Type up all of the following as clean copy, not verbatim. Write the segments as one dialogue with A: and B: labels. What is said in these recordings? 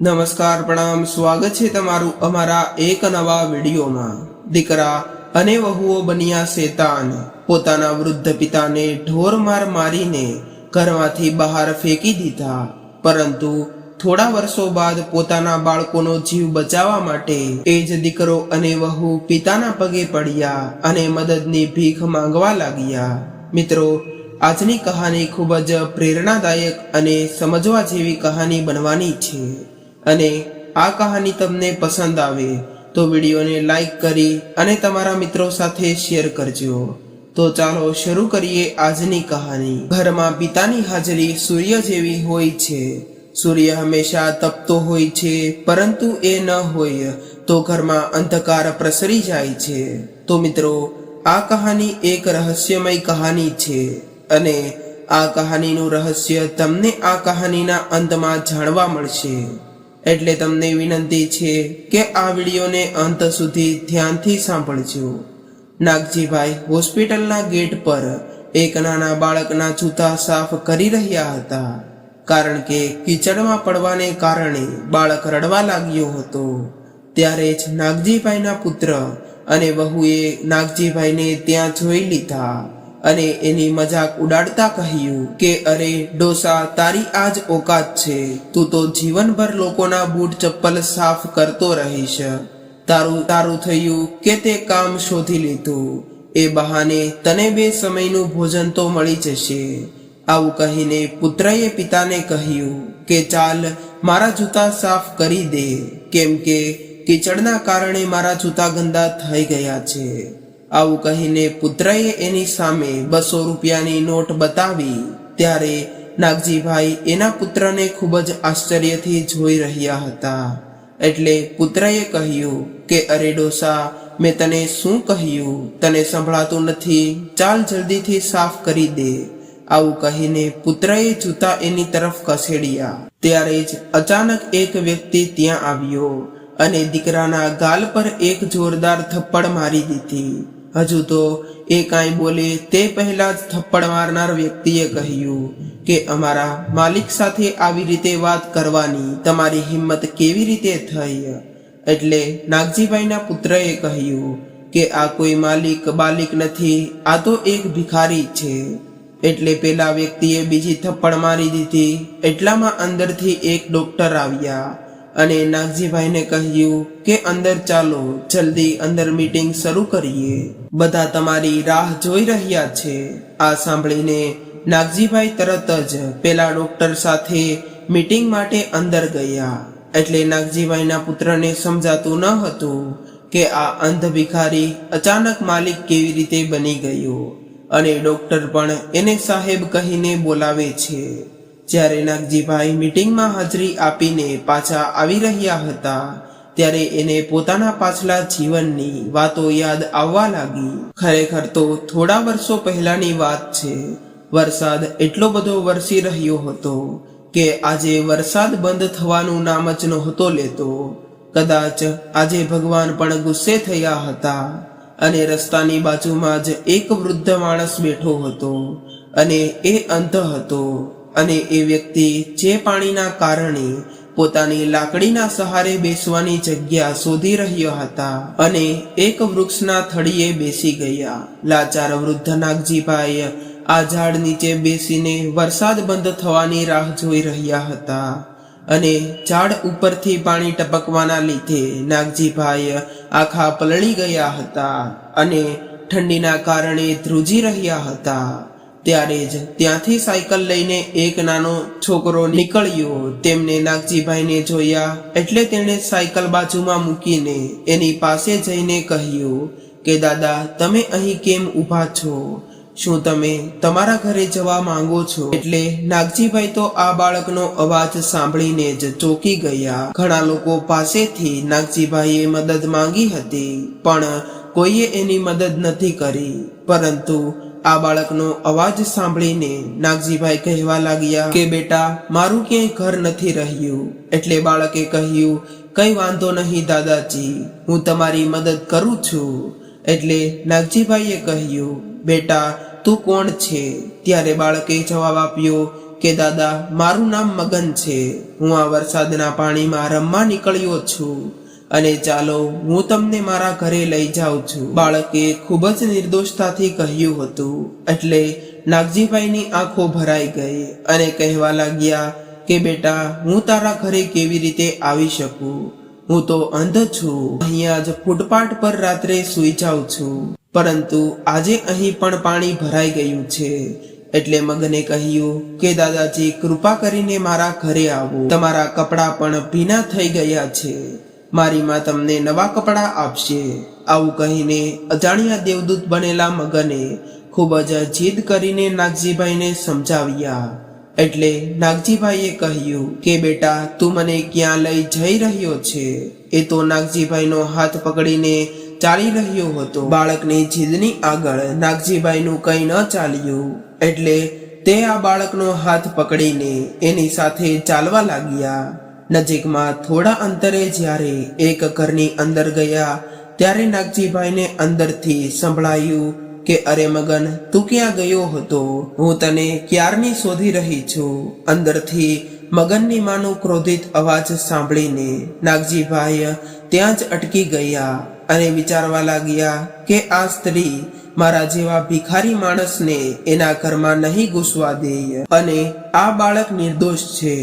A: નમસ્કાર પ્રણામ, સ્વાગત છે તમારું અમારા એક નવા વિડીયોમાં। દીકરા અને વહુઓ બન્યા શેતાન। પોતાના વૃદ્ધ પિતાને ઢોરમાર મારીને ઘરમાંથી બહાર ફેંકી દીધા, પરંતુ થોડા વર્ષો બાદ પોતાના બાળકોનો જીવ બચાવવા માટે એ જ દીકરો અને વહુ પિતાના પગે પડ્યા અને મદદની ભીખ માંગવા લાગ્યા। મિત્રો, આજની કહાની ખૂબ જ પ્રેરણાદાયક અને સમજવા જેવી કહાની બનવાની છે અને આ કહાની તમને પસંદ આવે તો વિડીયોને લાઈક કરી અને તમારા મિત્રો સાથે શેર કરજો। તો ચાલો શરૂ કરીએ આજની કહાની। ઘરમાં પિતાની હાજરી સૂર્ય જેવી હોય છે। સૂર્ય હંમેશા તપતો હોય છે, પરંતુ એ ન હોય તો ઘરમાં અંધકાર પ્રસરી જાય છે। તો મિત્રો, આ કહાની એક રહસ્યમય કહાની છે અને આ કહાનીનું રહસ્ય તમને આ કહાનીના અંતમાં જાણવા મળશે। એટલે તમને વિનંતી છે કે આ વિડીયોને અંત સુધી ધ્યાનથી સાંભળજો। નાગજીભાઈ હોસ્પિટલના ગેટ પર એક નાના બાળકના જૂતા સાફ કરી રહ્યા હતા, કારણ કે કીચડમાં પડવાને કારણે બાળક રડવા લાગ્યો હતો। ત્યારે જ નાગજીભાઈના પુત્ર અને વહુએ નાગજીભાઈને ત્યાં જોઈ લીધા અને એની મજાક ઉડાડતા કહ્યું કે અરે ડોસા, તારી આજ ઓકાત છે, તું તો જીવનભર લોકોના બૂટ ચપ્પલ સાફ કરતો રહીશ। તારું થયું કે તે કામ શોધી લીધું, એ બહાને તને બે સમયનું ભોજન તો મળી જશે। આવું કહીને પુત્રએ પિતાને કહ્યું કે ચાલ મારા જૂતા સાફ કરી દે, કેમ કે કીચડના કારણે મારા જૂતા ગંદા થઈ ગયા છે। આવું કહીને પુત્રએ એની સામે 200 રૂપિયાની નોટ બતાવી। ત્યારે નાગજીભાઈ એના પુત્રને ખૂબ જ આશ્ચર્યથી જોઈ રહ્યા હતા। એટલે પુત્રએ કહ્યું કે અરે ડોસા, મેં તને શું કહ્યું? તને સંભળાતું નથી? ચાલ જલ્દીથી સાફ કરી દે। આવું કહીને પુત્રએ જૂતા એની તરફ ખસેડ્યા। ત્યારે જ અચાનક એક વ્યક્તિ ત્યાં આવ્યો અને દીકરાના ગાલ પર એક જોરદાર થપ્પડ મારી દીધી। હજુ તો એ કાંઈ બોલે તે પહેલા જ થપ્પડ મારનાર વ્યક્તિએ કહ્યું કે અમારા માલિક સાથે આવી રીતે વાત કરવાની તમારી હિંમત કેવી રીતે થઈ? એટલે નાગજીભાઈના પુત્રએ કહ્યું કે આ કોઈ બાલિક નથી, આ તો એક ભિખારી છે। એટલે પેલા વ્યક્તિએ બીજી થપ્પડ મારી દીધી। એટલામાં અંદરથી એક ડોક્ટર આવ્યા અને નાગજીભાઈને કહ્યું કે અંદર ચાલો, જલ્દી અંદર મીટિંગ શરૂ કરીએ, બધા તમારી રાહ જોઈ રહ્યા છે। આ સાંભળીને નાગજીભાઈ તરત જ પેલા ડોક્ટર સાથે મીટિંગ માટે અંદર ગયા। એટલે નાગજીભાઈના પુત્રને સમજાતું ન હતું કે આ અંધ ભિખારી અચાનક માલિક કેવી રીતે બની ગયો અને ડોક્ટર પણ એને સાહેબ કહીને બોલાવે છે। જ્યારે નાગજીભાઈ મીટિંગમાં હાજરી આપીને પાછા આવી રહ્યા હતા, ત્યારે એને પોતાના પાછલા જીવનની વાતો યાદ આવવા લાગી। ખરેખર તો થોડા વર્ષો પહેલાની વાત છે। વરસાદ એટલો બધો વરસી રહ્યો હતો કે આજે વરસાદ બંધ થવાનું નામ જ નહોતો લેતો। કદાચ આજે ભગવાન પણ ગુસ્સે થયા હતા અને રસ્તાની બાજુમાં જ એક વૃદ્ધ માણસ બેઠો હતો અને એ અંધ હતો અને એ વ્યક્તિ જે પાણીના કારણે પોતાની લાકડીના સહારે બેસવાની જગ્યા શોધી રહ્યા હતા અને એક વૃક્ષના થડીએ બેસી ગયા। લાચાર વૃદ્ધ નાગજીભાઈ આ ઝાડ નીચે બેસીને વરસાદ બંધ થવાની રાહ જોઈ રહ્યા હતા અને ઝાડ ઉપરથી પાણી ટપકવાના લીધે નાગજીભાઈ આખા પલળી ગયા હતા અને ઠંડીના કારણે ધ્રુજી રહ્યા હતા। ત્યારે જ ત્યાંથી સાયકલ લઈને એક નાનો છોકરો નીકળ્યો। તેમને નાગજીભાઈને જોયા એટલે તેણે સાયકલ બાજુમાં મૂકીને એની પાસે જઈને કહ્યું કે દાદા, તમે અહીં કેમ ઊભા છો? શું તમે તમારા ઘરે જવા માંગો છો? એટલે નાગજીભાઈ તો આ બાળકનો અવાજ સાંભળીને જ ચોંકી ગયા। ઘણા લોકો પાસેથી નાગજીભાઈએ મદદ માંગી હતી, પણ કોઈએ એની મદદ નથી કરી, પરંતુ આ બાળકનો અવાજ સાંભળીને નાગજીભાઈ કહેવા લાગ્યા કે બેટા, મારું ક્યાંય ઘર નથી રહ્યું। એટલે બાળકે કહ્યું, કઈ વાંધો નહીં દાદાજી, હું તમારી મદદ કરું છું। એટલે નાગજીભાઈએ કહ્યું, બેટા તું કોણ છે? ત્યારે બાળકે જવાબ આપ્યો કે દાદા, મારું નામ મગન છે, હું આ વરસાદના પાણીમાં રમવા નીકળ્યો છું અને ચાલો હું તમને મારા ઘરે લઈ જાઉં છું. બાળકે ખૂબ જ નિર્દોષતાથી કહ્યું હતું એટલે નાગજીભાઈની આંખો ભરાઈ ગઈ અને કહેવા લાગ્યા કે બેટા, હું તારા ઘરે કેવી રીતે આવી શકું? હું તો અંધ છું, અહીંયા જ ફૂટપાથ પર રાત્રે સૂઈ જાઉં છું, પરંતુ આજે અહીં પણ પાણી ભરાઈ ગયું છે. એટલે મગને કહ્યું કે દાદાજી, કૃપા કરીને મારા ઘરે આવો, તમારા કપડાં પણ ભીના થઈ ગયા છે, મારી માં તમને નવા કપડાં આપશે. આવું કહીને અજાણ્યા દેવદૂત બનેલા મગને ખૂબ જ જીદ કરીને નાગજીભાઈને સમજાવ્યા. એટલે નાગજીભાઈએ કહ્યું કે બેટા, તું મને ક્યાં લઈ જઈ રહ્યો છે? એ તો નાગજીભાઈનો હાથ પકડીને ચાલી રહ્યો હતો. બાળકની જીદની આગળ નાગજીભાઈનું કંઈ ન ચાલ્યું એટલે તે આ બાળકનો હાથ પકડીને એની સાથે ચાલવા લાગ્યા. નજીકમાં થોડા અંતરે જ્યારે એક ઘરની અંદર ગયા ત્યારે નાગજીભાઈને અંદરથી સંભળાયું કે અરે મગન, તું ક્યાં ગયો હતો? હું તને ક્યારની શોધી રહી છું. અંદરથી મગનની માનો ક્રોધિત અવાજ સાંભળીને નાગજીભાઈ ત્યાં જ અટકી ગયા અને વિચારવા લાગ્યા કે આ સ્ત્રી મારા જેવા ભિખારી માણસને એના ઘરમાં નહીં ઘૂસવા દે અને આ બાળક નિર્દોષ છે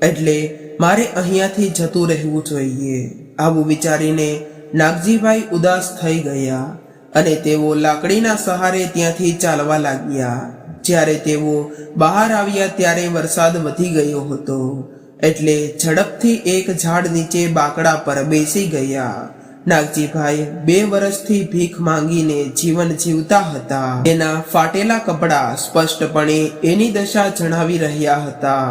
A: એટલે મારે અહીંયાથી જતું રહેવું જોઈએ. આવું વિચારીને નાગજીભાઈ ઉદાસ થઈ ગયા અને તેઓ લાકડીના સહારે ત્યાંથી ચાલવા લાગ્યા. જ્યારે તેઓ બહાર આવ્યા ત્યારે વરસાદ વધી ગયો હતો એટલે ઝડપથી એક ઝાડ નીચે બાકડા પર બેસી ગયા. નાગજીભાઈ 2 વર્ષથી ભીખ માંગીને જીવન જીવતા હતા. એના ફાટેલા કપડાં સ્પષ્ટપણે એની દશા જણાવી રહ્યા હતા.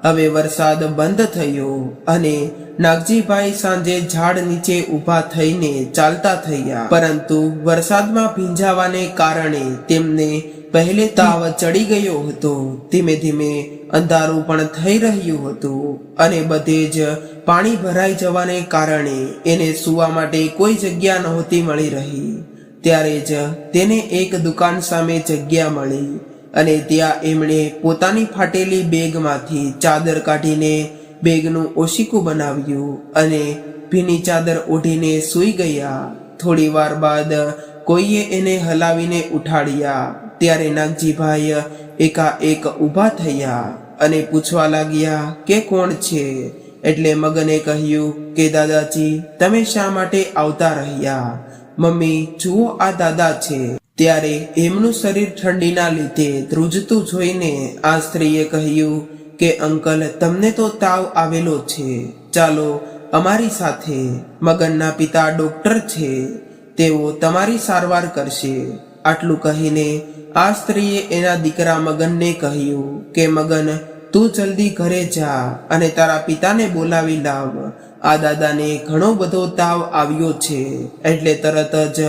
A: હવે વરસાદ બંધ થયો અને નાગજીભાઈ સાંજે ઝાડ નીચે ઊભા થઈને ચાલતા થયા, પરંતુ વરસાદમાં ભીંજાવાને કારણે તેમને પહેલે તાવ ચડી ગયો હતો. ધીમે ધીમે અંધારું પણ થઈ રહ્યું હતું અને બધે જ પાણી ભરાઈ જવાને કારણે એને સૂવા માટે કોઈ જગ્યા નહોતી મળી રહી. ત્યારે જ તેને એક દુકાન સામે જગ્યા મળી અને ત્યાં એમણે પોતાની ફાટેલી બેગમાંથી ચાદર કાઢીને બેગનું ઓશીકું બનાવ્યું અને ભીની ચાદર ઓઢીને સૂઈ ગયા. થોડી વાર બાદ કોઈએ એને હલાવીને ઉઠાડ્યા. ત્યારે નાગજીભાઈ એકાએક ઊભા થયા અને પૂછવા લાગ્યા કે કોણ છે? એટલે મગને કહ્યું કે દાદાજી, તમે શા માટે આવતા રહ્યા? મમ્મી, જુઓ આ દાદા છે. ત્યારે એમનું શરીર ઠંડીના લીધે ધ્રુજતું જોઈને આ સ્ત્રીએ કહ્યું કે અંકલ, તમને તો તાવ આવેલો છે, ચાલો અમારી સાથે. મગનના પિતા ડોક્ટર છે, તેઓ તમારી સારવાર કરશે. આટલું કહીને આ સ્ત્રીએ એના દીકરા મગનને કહ્યું કે મગન, તું જલ્દી ઘરે જા અને તારા પિતાને બોલાવી લાવ. આ દાદાને ઘણો બધો તાવ આવ્યો છે. એટલે તરત જ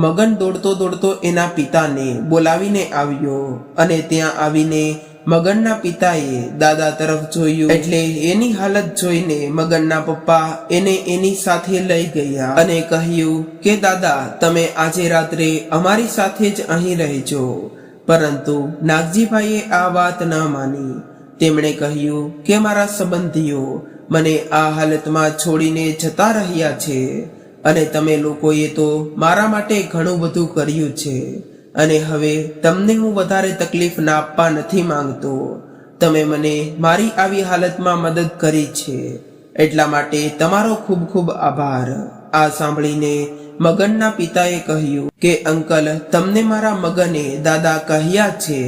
A: મગન દોડતો દોડતો એના પિતાને બોલાવીને આવ્યો અને ત્યાં આવીને મગનના પિતાએ દાદા તરફ જોયું એટલે એની હાલત જોઈને મગનના પપ્પા એને એની સાથે લઈ ગયા અને કહ્યું કે દાદા, તમે આજે રાત્રે અમારી સાથે જ અહીં રહેજો. પરંતુ નાગજીભાઈએ આ વાત ન માની. તેમણે કહ્યું કે મારા સંબંધીઓ મને આ હાલતમાં છોડીને જતા રહ્યા છે અને તમે લોકોએ તો મારા માટે ઘણું બધું કર્યું છે અને હવે તમને હું વધારે તકલીફ ના આપવા નથી માંગતો. તમે મને મારી આવી હાલતમાં મદદ કરી છે, એટલા માટે તમારો ખૂબ ખૂબ આભાર. આ સાંભળીને મગનના પિતાએ કહ્યું કે અંકલ, તમને મારા મગને દાદા કહ્યા છે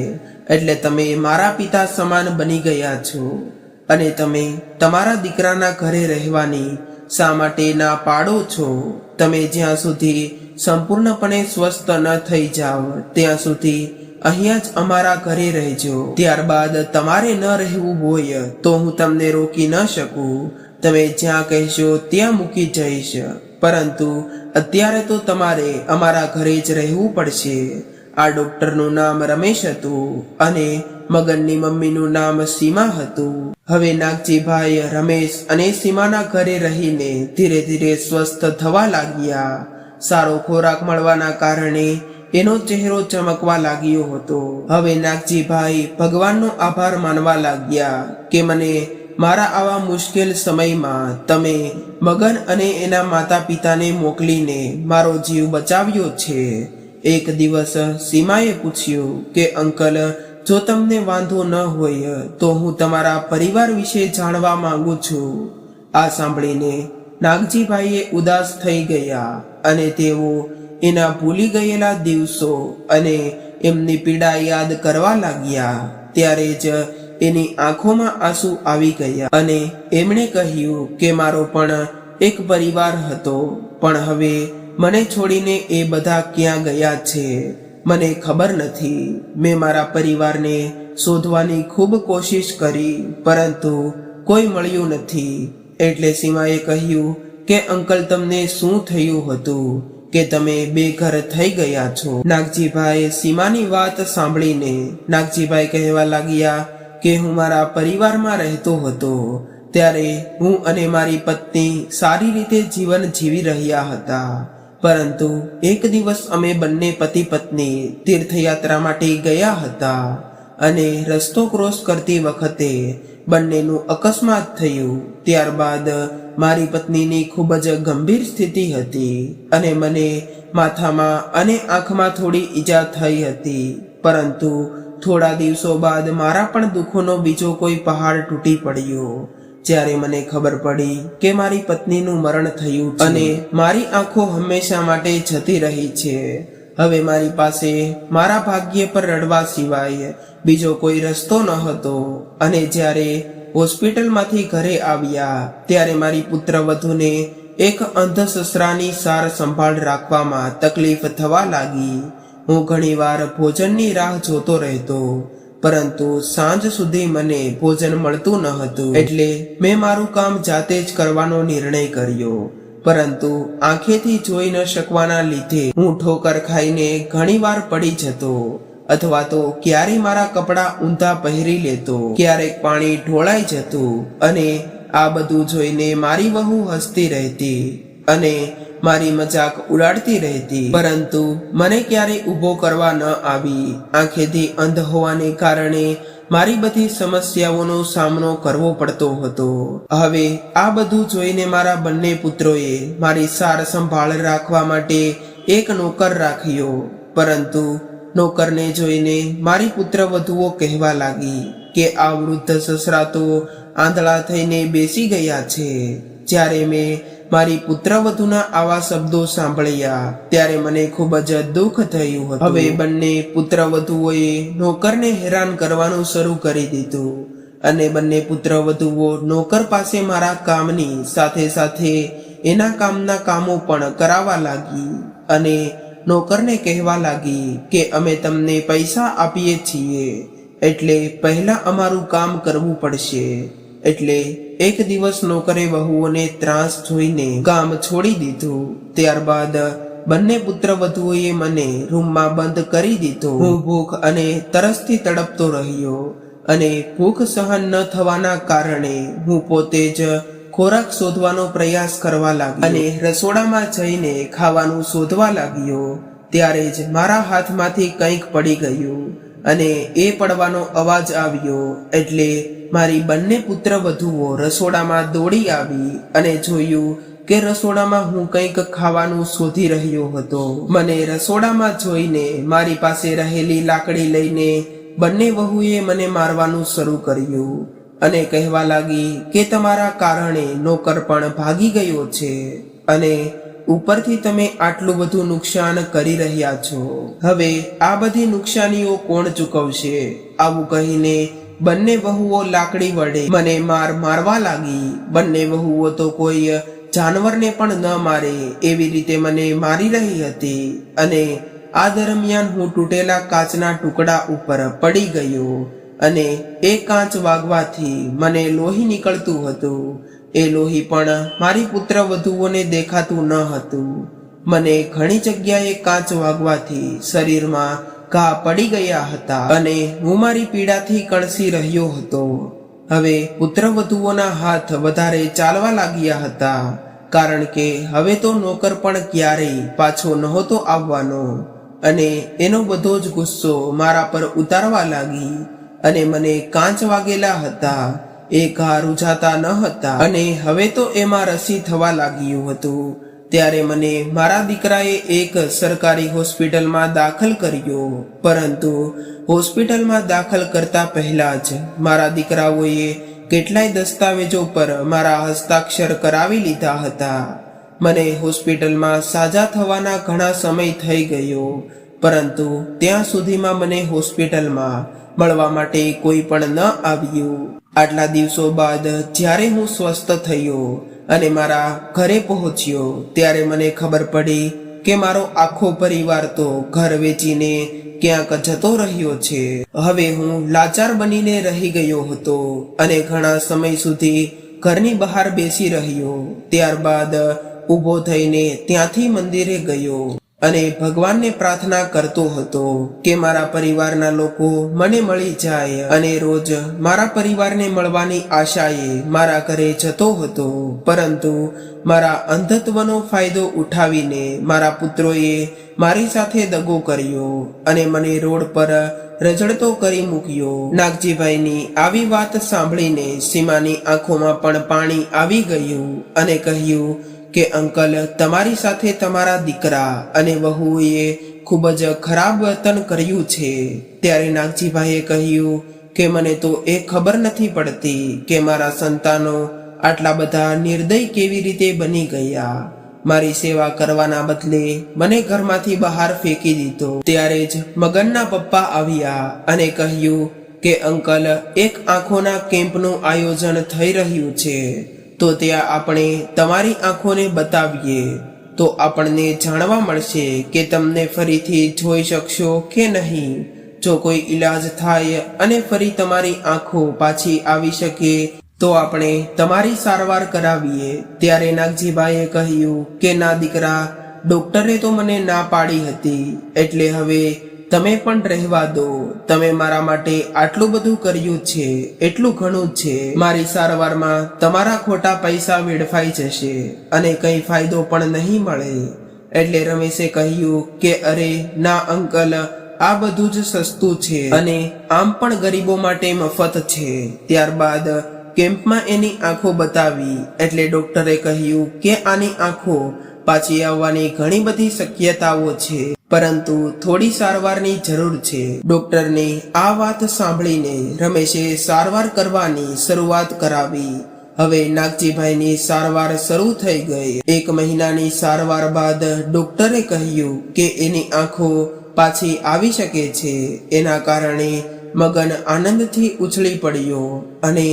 A: એટલે તમે મારા પિતા સમાન બની ગયા છો અને તમે તમારા દીકરાના ઘરે રહેવાની શા માટે ના પાડો છો? તમે જ્યાં સુધી સંપૂર્ણપણે સ્વસ્થ ન થઈ જાવ ત્યાં સુધી અહીંયા જ અમારા ઘરે રહેજો. ત્યારબાદ તમારે ન રહેવું હોય તો હું તમને રોકી ન શકું. તમે જ્યાં કહેશો ત્યાં મૂકી જઈશ, પરંતુ અત્યારે તો તમારે અમારા ઘરે જ રહેવું પડશે. આ ડોક્ટરનું નામ રમેશ હતું અને મગનની મમ્મીનું નામ સીમા હતું. હવે નાગજીભાઈ રમેશ અને સીમાના ઘરે રહીને ધીરે ધીરે સ્વસ્થ થવા લાગ્યા. સારો ખોરાક મળવાના કારણે એનો ચહેરો ચમકવા લાગ્યો હતો. હવે નાગજીભાઈ ભગવાનનો આભાર માનવા લાગ્યા કે મને મારા આવા મુશ્કેલ સમયમાં તમે મગન અને એના માતા પિતાને મોકલીને મારો જીવ બચાવ્યો છે. એક દિવસ સીમાએ પૂછ્યું કે અંકલ, જો તમને વાંધો ન હોય તો હું તમારા પરિવાર વિશે જાણવા માંગુ છું. આ સાંભળીને નાગજીભાઈએ ઉદાસ થઈ ગયા અને તેઓ એના ભૂલી ગયેલા દિવસો અને એમની પીડા યાદ કરવા લાગ્યા. ત્યારે જ એની આંખોમાં આંસુ આવી ગયા અને એમણે કહ્યું કે મારો પણ એક પરિવાર હતો, પણ હવે મને છોડીને એ બધા ક્યાં ગયા છે મને ખબર નથી. મેં મારા પરિવારને શોધવાની ખૂબ કોશિશ કરી, પરંતુ કોઈ મળ્યું નથી. એટલે સીમાએ કહ્યું કે અંકલ, તમને શું થયું હતું કે તમે બેઘર થઈ ગયા છો? નાગજીભાઈ સીમાની વાત સાંભળીને નાગજીભાઈ કહેવા લાગ્યા કે હું મારા પરિવારમાં રહેતો હતો, ત્યારે હું અને મારી પત્ની સારી રીતે જીવન જીવી રહ્યા હતા. પરંતુ એક દિવસ અમે બંને પતિ પત્ની તીર્થયાત્રા માટે ગયા હતા અને રસ્તો ક્રોસ કરતી વખતે બંનેનું અકસ્માત થયું. ત્યારબાદ મારી પત્નીની ખૂબ જ ગંભીર સ્થિતિ હતી અને મને માથામાં અને આંખમાં થોડી ઈજા થઈ હતી. પરંતુ થોડા દિવસો બાદ મારા પણ દુઃખોનો બીજો કોઈ પહાડ તૂટી પડ્યો, જ્યારે મને ખબર પડી કે મારી પત્નીનું મરણ થયું છે અને મારી આંખો હંમેશા માટે જતી રહી છે. હવે મારી પાસે મારા ભાગ્ય પર રડવા સિવાય બીજો કોઈ રસ્તો ન હતો. અને જ્યારે હોસ્પિટલમાંથી ઘરે આવ્યા ત્યારે મારી પુત્રવધૂને એક અંધ સસરાની સાર સંભાળ રાખવામાં તકલીફ થવા લાગી. હું ઘણીવાર ભોજનની રાહ જોતો રહેતો, પરંતુ સાંજ સુધી મને ભોજન મળતું ન હતું. એટલે મેં મારું કામ જાતે જ કરવાનો નિર્ણય કર્યો. પરંતુ આંખેથી જોઈ ન શકવાના લીધે હું ઠોકર ખાઈને ઘણીવાર પડી જતો, અથવા તો ક્યારેય મારા કપડાં ઊંધા પહેરી લેતો, ક્યારેક પાણી ઢોળાઈ જતું. અને આ બધું જોઈને મારી વહુ હસતી રહેતી અને મારી મજાક ઉડાડતી રહેતી, પરંતુ મને ક્યારેય ઊભો કરવા ન આવી. આંખેથી અંધ હોવાને કારણે મારી બધી સમસ્યાઓનો સામનો કરવો પડતો હતો. હવે આ બધું જોઈને મારા બંને પુત્રોએ મારી સાર સંભાળ રાખવા માટે એક નોકર રાખ્યો. પરંતુ નોકરને જોઈને મારી પુત્રવધુઓ કહેવા લાગી કે આ વૃદ્ધ સસરા તો આંધળા થઈને બેસી ગયા છે. જ્યારે મેં મારી પુત્રવધુના આવા શબ્દો સાંભળ્યા ત્યારે મને ખૂબ જ દુઃખ થયું હતું. હવે બંને પુત્રવધુઓએ નોકરને હેરાન કરવાનું શરૂ કરી દીધું અને બંને પુત્રવધુઓ નોકર પાસે મારા કામની સાથે સાથે એના કામના કામો પણ કરાવવા લાગી અને નોકરને કહેવા લાગી કે અમે તમને પૈસા આપીએ છીએ, એટલે પહેલા અમારું કામ કરવું પડશે. એટલે એક દિવસ નોકરે વહુઓને ત્રાસ જોઈને કામ છોડી દીધું. ત્યારબાદ બંને પુત્રવધુઓએ મને રૂમમાં બંધ કરી દીધો. હું ભૂખ અને તરસથી તડપતો રહ્યો અને ભૂખ સહન ન થવાના કારણે હું પોતે જ ખોરાક શોધવાનો પ્રયાસ કરવા લાગ્યો અને રસોડામાં જઈને ખાવાનું શોધવા લાગ્યો. ત્યારે જ મારા હાથમાંથી કંઈક પડી ગયું અને એ પડવાનો અવાજ આવ્યો. એટલે મારી બંને પુત્રવધુઓ રસોડામાં દોડી આવી અને જોયું કે રસોડામાં હું કંઈક ખાવાનું શોધી રહ્યો હતો. મને રસોડામાં જોઈને મારી પાસે રહેલી લાકડી લઈને બંને વહુએ મને મારવાનું શરૂ કર્યું અને કહેવા લાગી કે તમારા કારણે નોકર પણ ભાગી ગયો છે અને ઉપરથી તમે આટલું બધું નુકસાન કરી રહ્યા છો. હવે આ બધી નુકસાનીઓ કોણ ચૂકવશે? આવું કહીને બંને વહુઓ લાકડી વડે મને મારવા લાગી. બંને વહુઓ તો કોઈ જાનવરને પણ ન મારે એવી રીતે મને મારી રહી હતી અને આ દરમિયાન હું તૂટેલા કાચના ટુકડા ઉપર પડી ગયો અને એ કાચ વાગવાથી મને લોહી નીકળતું હતું. એ લોહી પણ મારી પુત્રવધુઓને દેખાતું ન હતું. મને ઘણી જગ્યાએ કાચ વાગવાથી શરીરમાં ઘા પડી ગયા હતા અને હું મારી પીડાથી કણસી રહ્યો હતો. હવે પુત્રવધુઓના હાથ વધારે ચાલવા લાગ્યા હતા, કારણ કે હવે તો નોકર પણ ક્યારેય પાછો નહોતો આવવાનો અને એનો બધો જ ગુસ્સો મારા પર ઉતારવા લાગી અને મને કાંચ વાગેલા હતા, એ ઘા રૂઝાતા ન હતા અને હવે તો એમાં રસી થવા લાગ્યું હતું. ત્યારે મને મારા દીકરાએ એક સરકારી હોસ્પિટલમાં દાખલ કર્યો, પરંતુ હોસ્પિટલમાં દાખલ કરતા પહેલા જ મારા દીકરાઓએ કેટલાય દસ્તાવેજો પર મારા હસ્તાક્ષર કરાવી લીધા હતા. મને હોસ્પિટલમાં સાજા થવાના ઘણા સમય થઈ ગયો, પરંતુ ત્યાં સુધીમાં મને હોસ્પિટલમાં મળવા માટે કોઈ પણ ન આવ્યું. આટલા દિવસો બાદ જ્યારે હું સ્વસ્થ થયો અને મારા ઘરે પહોંચ્યો, ત્યારે મને ખબર પડી કે મારો આખો પરિવાર તો ઘર વેચીને ક્યાંક જતો રહ્યો છે. હવે હું લાચાર બનીને રહી ગયો હતો અને ઘણા સમય સુધી ઘરની બહાર બેસી રહ્યો. ત્યારબાદ ઊભો થઈને ત્યાંથી મંદિરે ગયો અને ભગવાનને પ્રાર્થના કરતો હતો કે મારા પરિવારના લોકો મને મળી જાય, અને રોજ મારા પરિવારને મળવાની આશાએ મારા ઘરે જતો હતો. પરંતુ મારા અંધત્વનો ફાયદો ઉઠાવીને મારા પુત્રોએ મારી સાથે દગો કર્યો અને મને રોડ પર રઝળતો કરી મૂક્યો. નાગજીભાઈની આવી વાત સાંભળીને સીમાની આંખોમાં પણ પાણી આવી ગયું અને કહ્યું કે અંકલ, તમારી સાથે તમારા દીકરા અને વહુએ ખૂબ જ ખરાબ વર્તન કર્યું છે. ત્યારે નાગજીભાઈએ કહ્યું કે મને તો એ ખબર નથી પડતી કે મારા સંતાનો આટલા બધા નિર્દય કેવી રીતે બની ગયા. મારી સેવા કરવાના બદલે મને ઘરમાંથી બહાર ફેંકી દીધો. ત્યારે જ મગનના પપ્પા આવ્યા અને કહ્યું કે અંકલ, એક આંખોના કેમ્પનું આયોજન થઈ રહ્યું છે, તો ત્યાં આપણે તમારી આંખોને બતાવીએ તો આપણને જાણવા મળશે કે તમને ફરીથી જોઈ શકશો કે નહીં. જો કોઈ ઈલાજ થાય અને ફરી તમારી આંખો પાછી આવી શકે તો આપણે તમારી સારવાર કરાવીએ. ત્યારે નાગજીભાઈએ કહ્યું કે ના દીકરા, ડોક્ટરે તો મને ના પાડી હતી, એટલે હવે તમે પણ રહેવા દો. તમે મારા માટે આટલું બધું કર્યું છે, એટલું ઘણું છે. મારી સારવારમાં તમારા ખોટા પૈસા વેડફાઈ જશે અને કંઈ ફાયદો પણ નહીં મળે. એટલે રમેશે કહ્યું કે અરે ના અંકલ, આ બધું જ સસ્તું છે અને આમ પણ ગરીબો માટે મફત છે. ત્યારબાદ કેમ્પમાં એની આંખો બતાવી એટલે ડોક્ટરે કહ્યું કે આની આંખો પાછી આવવાની ઘણી બધી શક્યતાઓ છે, પરંતુ થોડી સારવારની જરૂર છે. ડોક્ટરની આ વાત સાંભળીને રમેશે સારવાર કરવાની શરૂઆત કરાવી. હવે નાગજીભાઈની સારવાર શરૂ થઈ ગઈ. 1 મહિનાની સારવાર બાદ ડોક્ટરે કહ્યું કે એની આંખો પાછી આવી શકે છે. એના કારણે મગન આનંદથી ઉછળી પડ્યો અને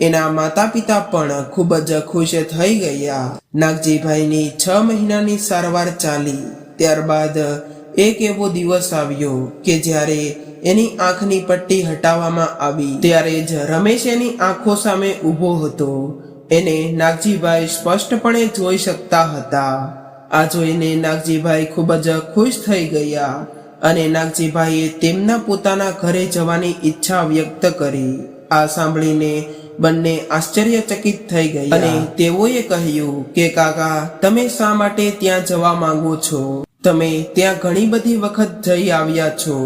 A: એના માતા પિતા પણ ખૂબ જ ખુશ થઈ ગયા. નાગજીભાઈની 6 મહિનાની સારવાર ચાલી. ત્યારબાદ એક એવો દિવસ આવ્યો કે જ્યારે એની આંખની પટ્ટી હટાવવામાં આવી. ત્યારે જ રમેશ એની આંખો સામે ઊભો હતો. એને નાગજીભાઈ સ્પષ્ટપણે જોઈ શકતા હતા. આ જોઈને નાગજીભાઈ ખૂબ જ ખુશ થઈ ગયા અને નાગજીભાઈએ તેમના પોતાના ઘરે જવાની ઈચ્છા વ્યક્ત કરી. આ સાંભળીને બંને આશ્ચર્યચકિત થઈ ગયા અને તેઓએ કહ્યું કે કાકા, તમે શા માટે ત્યાં જવા માંગો છો? તમે ત્યાં ઘણી બધી વખત જઈ આવ્યા છો,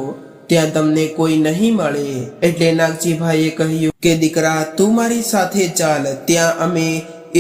A: ત્યાં તમને કોઈ નહીં મળે. એટલે નાગજીભાઈએ કહ્યું કે દીકરા, તું મારી સાથે ચાલ. ત્યાં અમે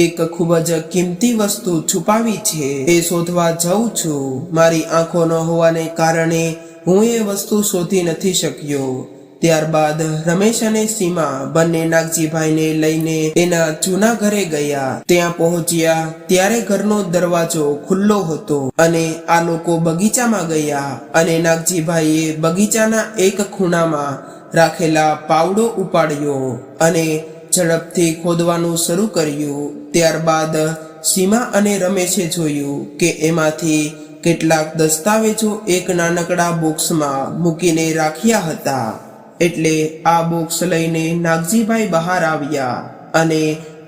A: એક ખૂબ જ કિંમતી વસ્તુ છુપાવી છે, એ શોધવા જાઉં છું. મારી આંખો ન હોવાને કારણે હું એ વસ્તુ શોધી નથી શક્યો. ત્યારબાદ રમેશ અને સીમા બંને નાગજીભાઈને લઈને એના જૂના ઘરે ગયા. ત્યાં પહોંચ્યા ત્યારે ઘરનો દરવાજો ખુલ્લો હતો અને આ લોકો બગીચામાં ગયા અને નાગજીભાઈએ બગીચાના એક ખૂણામાં રાખેલા પાવડો ઉપાડ્યો અને ઝડપથી ખોદવાનું શરૂ કર્યું. ત્યારબાદ સીમા અને રમેશે જોયું કે એમાંથી કેટલાક દસ્તાવેજો એક નાનકડા બોક્સમાં મૂકીને રાખ્યા હતા. એટલે આ બોક્સ લઈને નાગજીભાઈ બહાર આવ્યા અને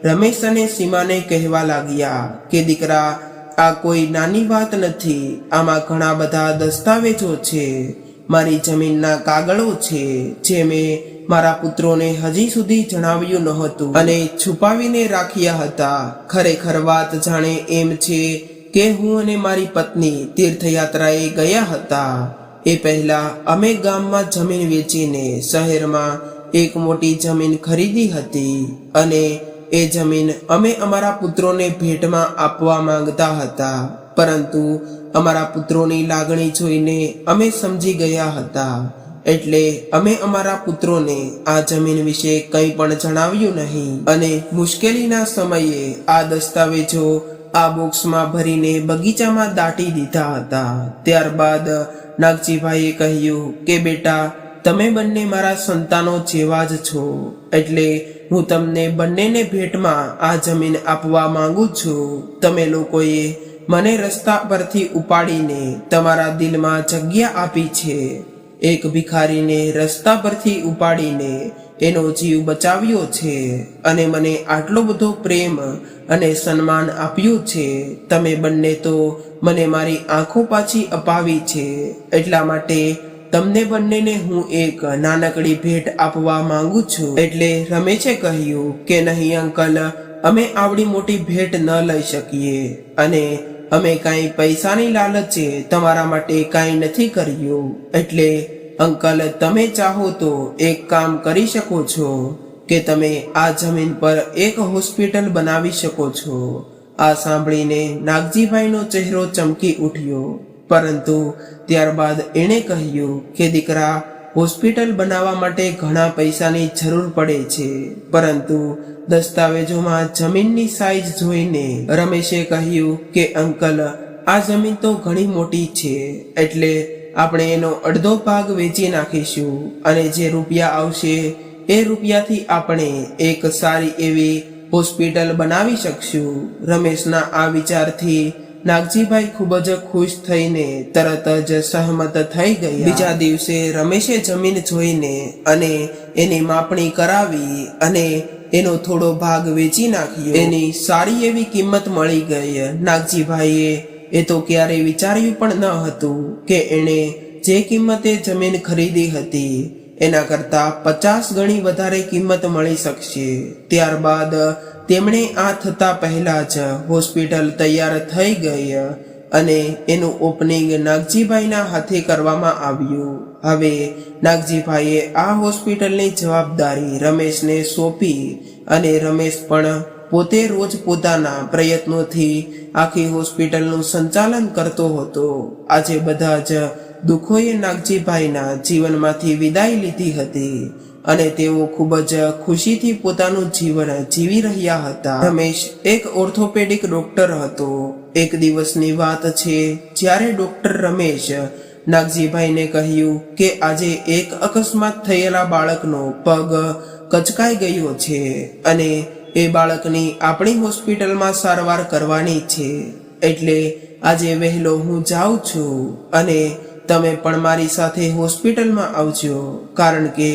A: રમેશ અને સીમાને કહેવા લાગ્યા કે દીકરા, આ કોઈ નાની વાત નથી. આમાં ઘણા બધા દસ્તાવેજો છે, મારી જમીનના કાગળો છે, જે મેં મારા પુત્રોને હજી સુધી જણાવ્યું નહોતું અને છુપાવીને રાખ્યા હતા. ખરેખર વાત જાણે એમ છે કે હું અને મારી પત્ની તીર્થયાત્રાએ ગયા હતા એ પહેલા અમે ગામમાં જમીન વેચીને શહેરમાં એક મોટી જમીન ખરીદી હતી અને એ જમીન અમે અમારા પુત્રોને ભેટમાં આપવા માંગતા હતા, પરંતુ અમારા પુત્રોની લાગણી જોઈને અમે સમજી ગયા હતા, એટલે અમે અમારા પુત્રોને આ જમીન વિશે કંઈ પણ જણાવ્યું નહીં અને મુશ્કેલીના સમયે આ દસ્તાવેજો આ બોક્સમાં ભરીને બગીચામાં દાટી દીધા હતા. ત્યારબાદ નાગજીભાઈએ કહ્યું કે બેટા, તમે બંને મારા સંતાનો જેવા જ છો, એટલે હું તમને બંનેને ભેટમાં આ જમીન આપવા માંગુ છું. તમે લોકોએ મને રસ્તા પરથી ઉપાડીને તમારા દિલમાં જગ્યા આપી છે. એક ભિખારીને રસ્તા પરથી ઉપાડીને એનો જીવ બચાવ્યો છે અને મને આટલો બધો પ્રેમ અને સન્માન આપ્યું છે. તમે બંને તો મને મારી આંખો પાછી અપાવી છે, એટલા માટે તમને બંનેને હું એક નાનકડી ભેટ આપવા માંગુ છું. એટલે રમેશે કહ્યું કે નહીં અંકલ, અમે આવડી મોટી ભેટ ન લઈ શકીએ અને અમે કાંઈ પૈસાની લાલચે તમારા માટે કાંઈ નથી કર્યું. એટલે અંકલ, તમે ચાહો તો એક કામ કરી શકો છો કે તમે આ જમીન પર એક હોસ્પિટલ બનાવી શકો છો. આ સાંભળીને નાગજીભાઈનો ચહેરો ચમકી ઉઠ્યો, પરંતુ ત્યારબાદ એણે કહ્યું કે દીકરા, હોસ્પિટલ બનાવવા માટે ઘણા પૈસાની જરૂર પડે છે, પરંતુ દસ્તાવેજોમાં જમીનની સાઈઝ જોઈને રમેશે કહ્યું કે અંકલ, આ જમીન તો ઘણી મોટી છે, એટલે આપણે એનો અડધો ભાગ વેચી નાખીશું અને જે રૂપિયા આવશે એ રૂપિયાથી આપણે એક સારી એવી હોસ્પિટલ બનાવી શકશું. રમેશના આ વિચારથી નાગજીભાઈ ખૂબ જ ખુશ થઈને તરત જ સહમત થઈ ગયા. બીજા દિવસે રમેશે જમીન જોઈને અને એની માપણી કરાવી અને એનો થોડો ભાગ વેચી નાખ્યો. એની સારી એવી કિંમત મળી ગઈ. નાગજીભાઈએ એ તો ક્યારેય વિચાર્યું પણ ન હતું કે એણે જે કિંમતે જમીન ખરીદી હતી એના કરતા 50 ગણી વધારે કિંમત મળી શકશે. ત્યારબાદ તેમણે આ થતા પહેલા જ હોસ્પિટલ તૈયાર થઈ ગઈ અને એનું ઓપનિંગ નાગજીભાઈના હાથે કરવામાં આવ્યું. હવે નાગજીભાઈએ આ હોસ્પિટલની જવાબદારી રમેશને સોંપી અને રમેશ પણ પોતે રોજ પોતાના પ્રયત્નોથી આખી હોસ્પિટલનું સંચાલન કરતો હતો. આજે બધા જ દુઃખોએ નાગજીભાઈના જીવનમાંથી વિદાય લીધી હતી અને તેઓ ખૂબ જ ખુશીથી પોતાનું જીવન જીવી રહ્યા હતા. રમેશ એક ઓર્થોપેડિક ડોક્ટર હતો. એક દિવસની વાત છે જ્યારે ડોક્ટર રમેશ નાગજીભાઈને કહ્યું કે આજે એક અકસ્માત થયેલા બાળકનો પગ કચકાઈ ગયો છે અને એ બાળકની આપણી હોસ્પિટલમાં સારવાર કરવાની છે, એટલે આજે વહેલો હું જાઉં છું અને તમે પણ મારી સાથે હોસ્પિટલમાં આવજો, કારણ કે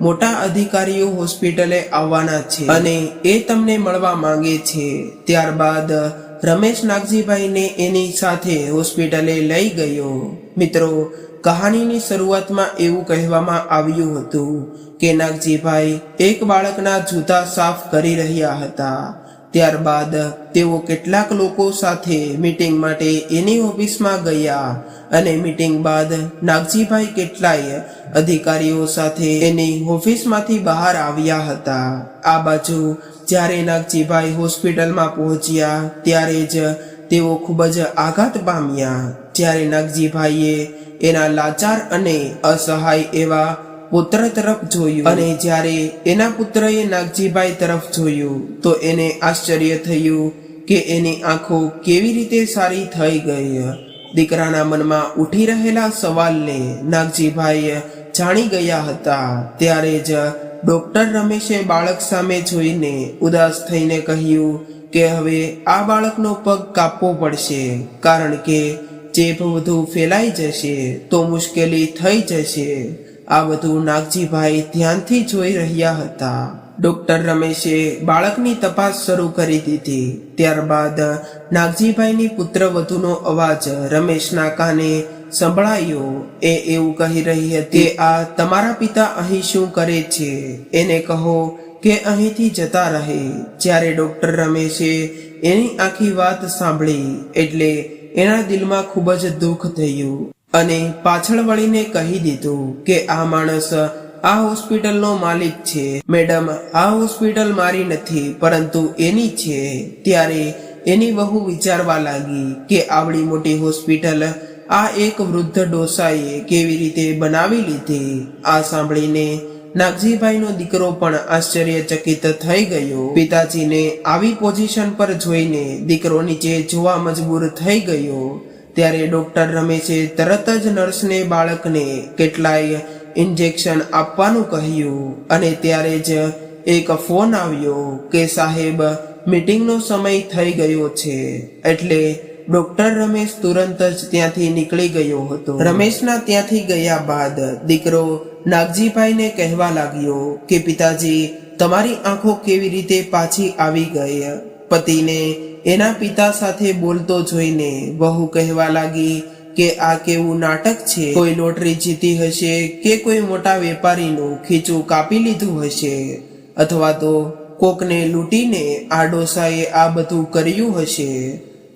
A: મોટા અધિકારીઓ હોસ્પિટલે આવવાના છે અને એ તમને મળવા માંગે છે. ત્યારબાદ રમેશ નાગજીભાઈને એની સાથે હોસ્પિટલે લઈ ગયો. મિત્રો, કહાનીની શરૂઆતમાં એવું કહેવામાં આવ્યું હતું કે નાગજીભાઈ એક બાળકના જૂતા સાફ કરી રહ્યા હતા. ત્યારબાદ તેઓ કેટલાક લોકો સાથે મીટિંગ માટે એની ઓફિસમાં ગયા અને મીટિંગ બાદ નાગજીભાઈ કેટલાય અધિકારીઓ સાથે એની ઓફિસમાંથી બહાર આવ્યા હતા. આ બાજુ જ્યારે નાગજીભાઈ હોસ્પિટલમાં પહોંચ્યા ત્યારે જ તેઓ ખૂબ જ આઘાત પામ્યા. જ્યારે નાગજીભાઈએ એના લાચાર અને અસહાય એવા પુત્ર તરફ જોયું અને જ્યારે એના પુત્રએ નાગજીભાઈ તરફ જોયું તો એને આશ્ચર્ય થયું કે એની આંખો કેવી રીતે સારી થઈ ગઈ. દીકરાના મનમાં ઉઠી રહેલા સવાલને નાગજીભાઈ જાણી ગયા હતા. ત્યારે જ ડોક્ટર રમેશે બાળક સામે જોઈને ઉદાસ થઈને કહ્યું કે હવે આ બાળકનો પગ કાપવો પડશે, કારણ કે ચેપ વધુ ફેલાઈ જશે તો મુશ્કેલી થઈ જશે. આ બધું નાગજીભાઈ ધ્યાનથી જોઈ રહ્યા હતા. ડોક્ટર રમેશે બાળકની તપાસ શરૂ કરી દીધી. ત્યારબાદ નાગજીભાઈની પુત્રવધૂનો અવાજ રમેશના કાને સંભળાયો. એ એવું કહી રહી હતી કે આ તમારા પિતા અહીં શું કરે છે, એને કહો કે અહીંથી જતા રહે. જ્યારે ડોક્ટર રમેશે એની આખી વાત સાંભળી એટલે એના દિલમાં ખૂબ જ દુઃખ થયું અને પાછળ વળીને કહી દીધું કે આ માણસ આ હોસ્પિટલનો માલિક છે. મેડમ, આ હોસ્પિટલ મારી નથી પરંતુ એની છે. ત્યારે એની વહુ વિચારવા લાગી કે આવડી મોટી હોસ્પિટલ આ એક વૃદ્ધ ડોસાએ કેવી રીતે બનાવી લીધી. આ સાંભળીને નાગજીભાઈનો દીકરો પણ આશ્ચર્યચકિત થઈ ગયો. પિતાજીને આવી પોઝિશન પર જોઈને દીકરો નીચે જોવા મજબૂર થઈ ગયો. ત્યારે ડોક્ટર રમેશે તરત જ નર્સને બાળકને કેટલાય ઇન્જેક્શન આપવાનું કહ્યું અને ત્યારે જ એક ફોન આવ્યો કે સાહેબ, મીટિંગનો સમય થઈ ગયો છે. એટલે ડોક્ટર રમેશ તુરંત જ ત્યાંથી નીકળી ગયો હતો. રમેશના ત્યાંથી ગયા બાદ દીકરો નાગજીભાઈને કહેવા લાગ્યો કે પિતાજી, તમારી આંખો કેવી રીતે પાછી આવી ગઈ. પતિને એના પિતા સાથે બોલતો જોઈને વહુ કહેવા લાગી કે આ કેવું નાટક છે. કોઈ લોટરી જીતી હશે કે કોઈ મોટા વેપારીનું ખીચું કાપી લીધું હશે, અથવા તો કોકને લૂંટીને આ ડોસાએ આ બધું કર્યું હશે.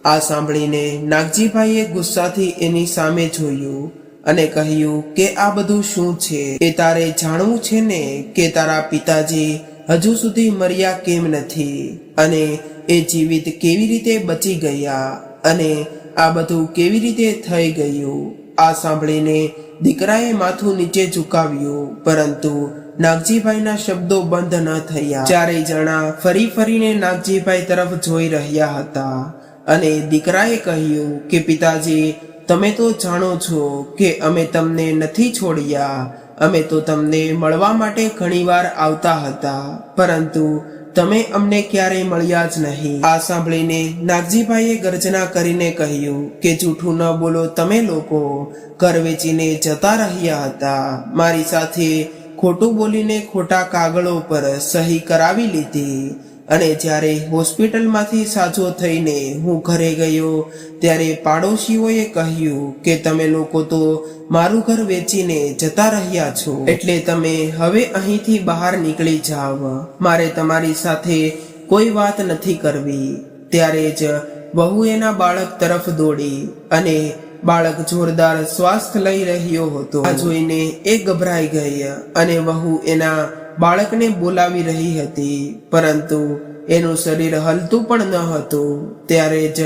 A: આ સાંભળીને નાગજીભાઈએ ગુસ્સાથી એની સામે જોયું અને કહ્યું કે આ બધું શું છે? એ તારે જાણવું છે ને કે તારા પિતાજી હજુ સુધી મર્યા કેમ નથી અને એ જીવિત કેવી રીતે બચી ગયા અને આ બધું કેવી રીતે થઈ ગયું. આ સાંભળીને દીકરાએ માથું નીચે ઝુકાવ્યું, પરંતુ નાગજીભાઈના શબ્દો બંધ ન થયા. ચારેય જણા ફરી ફરીને નાગજીભાઈ તરફ જોઈ રહ્યા હતા અને દીકરાએ કહ્યું કે પિતાજી, તમે તો જાણો છો કે અમે તમને નથી છોડ્યા. અમે તો તમને મળવા માટે ઘણીવાર આવતા હતા, પરંતુ તમે અમને ક્યારેય મળ્યા જ નહીં. આ સાંભળીને નાગજીભાઈએ ગર્જના કરીને કહ્યું કે જૂઠું ન બોલો. તમે લોકો ઘર વેચીને જતા રહ્યા હતા, મારી સાથે ખોટું બોલીને ખોટા કાગળો પર સહી કરાવી લીધી અને જ્યારે હોસ્પિટલમાંથી સાજો થઈને હું ઘરે ગયો ત્યારે પાડોશીઓએ કહ્યું કે તમે લોકો તો મારું ઘર વેચીને જતા રહ્યા છો, એટલે તમે હવે અહીંથી બહાર નીકળી જાઓ. મારે તમારી સાથે કોઈ વાત નથી કરવી. ત્યારે જ વહુ એના બાળક તરફ દોડી અને બાળક જોરદાર શ્વાસ લઈ રહ્યો હતો. આ જોઈને એ ગભરાઈ ગઈ અને વહુ એના બાળકને બોલાવી રહી હતી, પરંતુ એનું શરીર હલતું પણ ન હતું. ત્યારે જ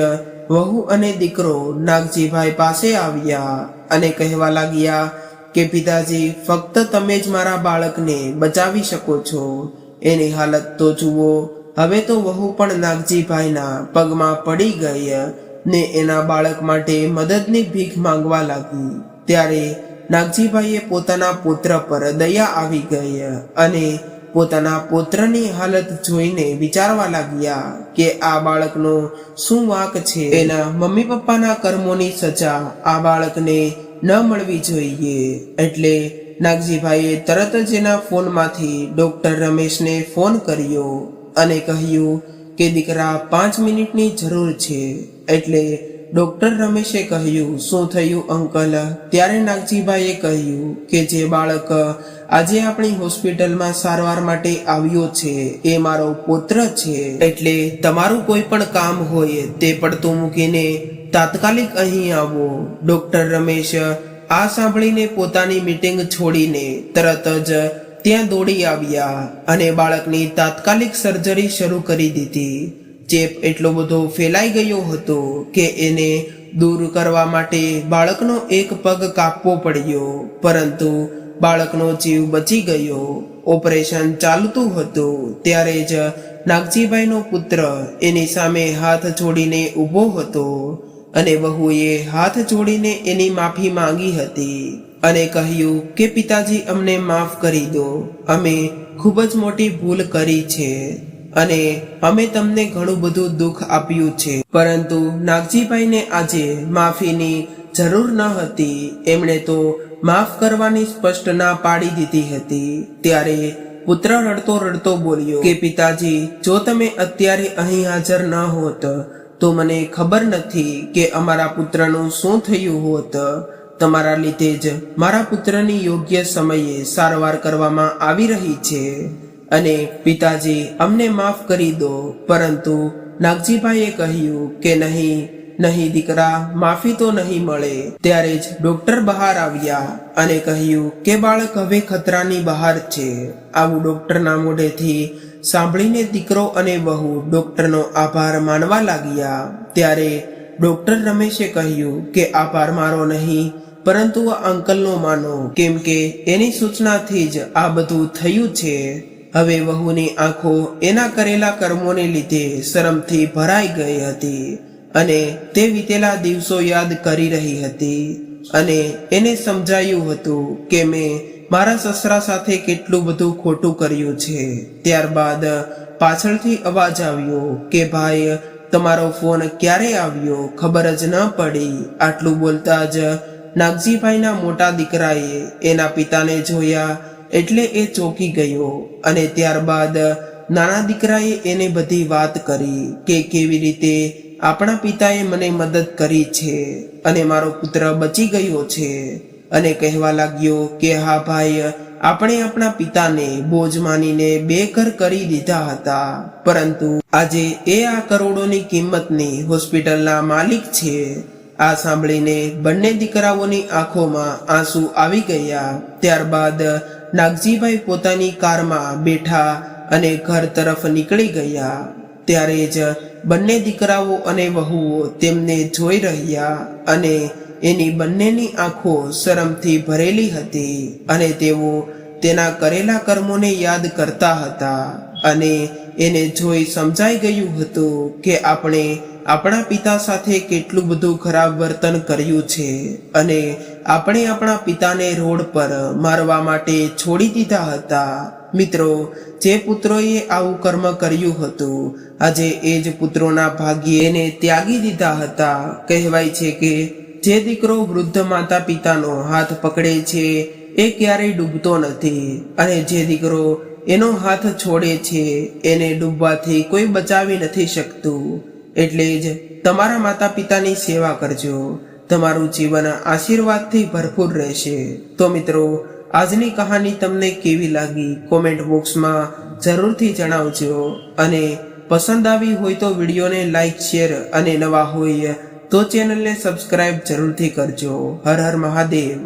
A: વહુ અને દીકરો નાગજીભાઈ પાસે આવ્યા અને કહેવા લાગ્યા કે પિતાજી, ફક્ત તમે જ મારા બાળકને બચાવી શકો છો. એની હાલત તો જુઓ. હવે તો વહુ પણ નાગજીભાઈના પગમાં પડી ગઈ ને એના બાળક માટે મદદની ભીખ માંગવા લાગી. ત્યારે નાગજીભાઈએ પોતાના પુત્ર પર દયા આવી ગઈ અને પોતાના પુત્રની હાલત જોઈને વિચારવા લાગ્યા કે આ બાળકનો શું વાંક છે. એના મમ્મી પપ્પાના કર્મોની સજા આ બાળકને ન મળવી જોઈએ. એટલે નાગજીભાઈએ તરત જ એના ફોનમાંથી ડોક્ટર રમેશને ફોન કર્યો અને કહ્યું કે દીકરા, 5 મિનિટની જરૂર છે. એટલે ડોક્ટર રમેશે કહ્યું, શું થયું અંકલ? ત્યારે નાગજીભાઈએ કહ્યું કે જે બાળક આજે આપણી હોસ્પિટલમાં સારવાર માટે આવ્યો છે એ મારો પુત્ર છે. એટલે તમારું કોઈ પણ કામ હોય તે પડતું મૂકીને તાત્કાલિક અહીં આવો. ડોક્ટર રમેશ આ સાંભળીને પોતાની મીટિંગ છોડીને તરત જ ત્યાં દોડી આવ્યા અને બાળકની તાત્કાલિક સર્જરી શરૂ કરી દીધી. ચેપ એટલો બધો ફેલાઈ ગયો હતો કે એને દૂર કરવા માટે બાળકનો એક પગ કાપવો પડ્યો, પરંતુ બાળકનો જીવ બચી ગયો. ઓપરેશન ચાલતું હતું ત્યારે જ નાગજીભાઈનો પુત્ર એની સામે હાથ જોડીને ઊભો હતો અને વહુએ હાથ જોડીને એની માફી માંગી હતી અને કહ્યું કે પિતાજી, અમને માફ કરી દો. અમે ખૂબ જ મોટી ભૂલ કરી છે અને અમે તમને ઘણું બધું દુઃખ આપ્યું છે. પરંતુ નાગજીભાઈને આજે માફીની જરૂર ન હતી. એમણે તો માફ કરવાની સ્પષ્ટ ના પાડી દીધી હતી. ત્યારે પુત્ર રડતો રડતો બોલ્યો કે પિતાજી, જો તમે અત્યારે અહીં હાજર ન હોત તો મને ખબર નથી કે અમારા પુત્રનું શું થયું હોત. તમારા લીધે જ મારા પુત્રની યોગ્ય સમયે સારવાર કરવામાં આવી રહી છે અને પિતાજી, અમને માફ કરી દો. પરંતુ નાગજીભાઈએ કહ્યું કે નહીં, નહીં દીકરા, માફી તો નહીં મળે. ત્યારે જ ડોક્ટર બહાર આવ્યા અને કહ્યું કે બાળક હવે ખતરાની બહાર છે. આવું ડોક્ટરના મોઢેથી સાંભળીને દીકરો અને વહુ ડોક્ટરનો આભાર માનવા લાગ્યા. ત્યારે ડોક્ટર રમેશે કહ્યું કે આભાર મારો નહીં, પરંતુ આ અંકલનો માનો, કેમ કે એની સૂચનાથી જ આ બધું થયું છે. હવે વહુની આંખો એના કરેલા કર્મોને લીધે શરમથી ભરાઈ ગઈ હતી અને તે વીતેલા દિવસો યાદ કરી રહી હતી. અને એને સમજાયું હતું કે મેં મારા સસરા સાથે કેટલું બધું ખોટું કર્યું છે. ત્યારબાદ પાછળથી અવાજ આવ્યો કે ભાઈ, તમારો ફોન ક્યારે આવ્યો ખબર જ ન પડી. આટલું બોલતા જ નાગજીભાઈના મોટા દીકરાએ એના પિતાને જોયા એટલે એ ચોંકી ગયો અને ત્યારબાદ નાના દીકરાએ એને બધી વાત કરી કે કેવી રીતે આપણા પિતાએ મને મદદ કરી છે અને મારો પુત્ર બચી ગયો છે. અને કહેવા લાગ્યો કે હા ભાઈ, આપણે આપણા પિતાને બોજ માનીને બેઘર કરી દીધા હતા, પરંતુ આજે એ આ કરોડોની કિંમતની હોસ્પિટલના માલિક છે. આ સાંભળીને બંને દીકરાઓની આંખોમાં આંસુ આવી ગયા. ત્યારબાદ નાગજીભાઈ પોતાની કારમાં બેઠા અને ઘર તરફ નીકળી ગયા. ત્યારે જ બંને દીકરાઓ અને વહુઓ તેમને જોઈ રહ્યા અને એની બંનેની આંખો શરમથી ભરેલી હતી અને તેઓ તેના કરેલા કર્મોને યાદ કરતા હતા. અને એને જોઈ સમજાઈ ગયું હતું કે આપણે આપણા પિતા સાથે કેટલું બધું ખરાબ વર્તન કર્યું છે અને આપણે આપણા પિતાને રોડ પર મારવા માટે છોડી દીધા હતા. મિત્રો, જે પુત્રોએ આવું કર્મ કર્યું હતું, આજે એ જ પુત્રોના ભાગ્યે એને ત્યાગી દીધા હતા. કહેવાય છે કે જે દીકરો વૃદ્ધ માતા પિતાનો હાથ પકડે છે એ ક્યારેય ડૂબતો નથી, અને જે દીકરો એનો હાથ છોડે છે એને ડૂબવાથી કોઈ બચાવી નથી શકતું. એટલે જ તમારા માતા પિતાની સેવા કરજો, તમારું જીવન આશીર્વાદથી ભરપૂર રહેશે. તો મિત્રો, આજની કહાની તમને કેવી લાગી કોમેન્ટ બોક્સમાં જરૂરથી જણાવજો. અને પસંદ આવી હોય તો વિડીયોને લાઈક, શેર અને નવા હોય તો ચેનલને સબસ્ક્રાઇબ જરૂરથી કરજો. હર હર મહાદેવ.